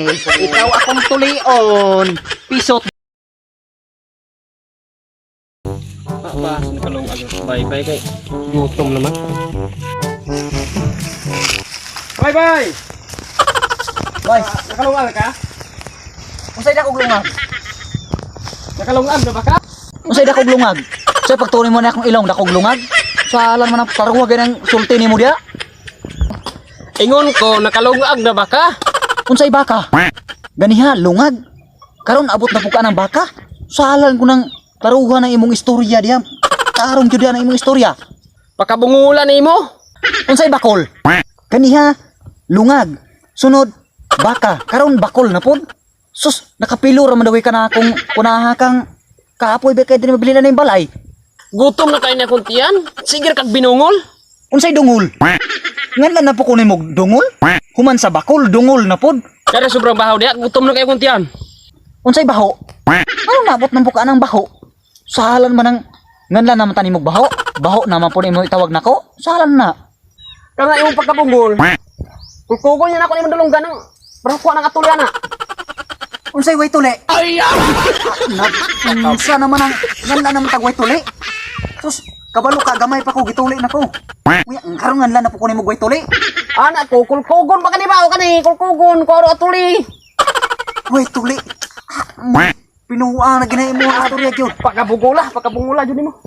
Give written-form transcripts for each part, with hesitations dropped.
Ikaw akong tulion. Pisot. Ba, nakalong bye-bye kay gutom naman. Bye-bye! Boy, Nakalungan ka? unsay dakog lungag? Nakalungan na ba ka? Unsay dakog lungag? Unsay pagtuloy mo na akong ilong dakog lungag? Sa alam man ang paruwa ganang sulti nimo diya. Ingon ko, nakalungag na ba ka? Unsay baka? Ganiha lungag. Karon abot na puka ng baka. Sa alam ko nang paruwa ng imong istorya diya. Tarong jud ang imong istorya. Pakabungulan nimo. Unsay bakol? Kaniha lungag. Sunod baka. Karon bakol na pod. Sus, nakapilo ra man daw ka na akong kunaha kang kaapoy ba kay dinhi mabili na ng balay. Gutom na kayo na kuntiyan. Sige kag binungol. Unsay dungol? Ngan na po kunin mo dungol? Human sa bakol dungol na pod. Kaya sobrang bahaw diya. Gutom na kayo kuntiyan. Unsay baho? Ano nabot ng buka ng baho? Sahalan man ang nganlan naman tani mo baho. Baho naman po nimo itawag nako. Sahalan na. Kaya yung pagkabungol. Kulkugon niya na ako ni madulunggan ng brakuan ng atulyana. Unsay way tuli? Ay! Unsa naman ang nganlan naman tag way tuli? Sus, kabalo ka gamay pa ko gituli nako. Uy, ang karon nganlan na po kunin mo way tuli. Anak ko, kulkugon pa ka ni ba? O ka ni, kulkugon, koro atuli. Way tuli. Pinuha na ginay mo ang istorya gyud. Pakabungula jud nimo.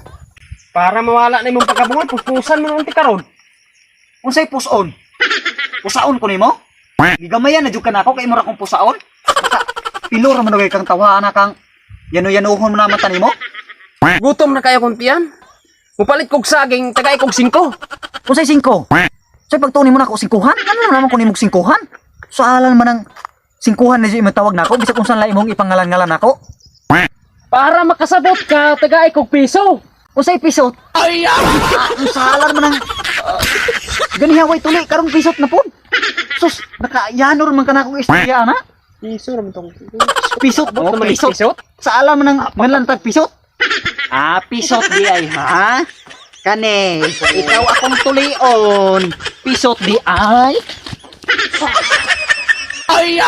Para mawala na imong pagkabungol, puspusan mo nung tikaron. Unsay puson? Pusaon ko nimo? Gigamayan na jud ka nako kay mura kong pusaon. Pilor man gay kang tawhana kang yano-yanuhon mo naman tanimo. Gutom na kayo kuntiyan. Mupalit kog saging, tagay kog 5. Unsay 5? Say pagtuon nimo nako 5han? Ano naman ko nimo 5han? Saalan man ang 5han na di matawag nako bisag kung saan la imong ipangalan-ngalan nako. Para makasabot ka, tagay kog piso. Unsay pisot? Ay! Saalan man ang ganiha way tuli karong pisot na pud. Sus, nakayanor man ka nako istorya ana. Piso naman tong. Pisot, Abot naman pisot. pisot. Sa alam ng manlantag pisot. Pisot di ay ha? Kane, ikaw akong tulion. Pisot di ay. Ay!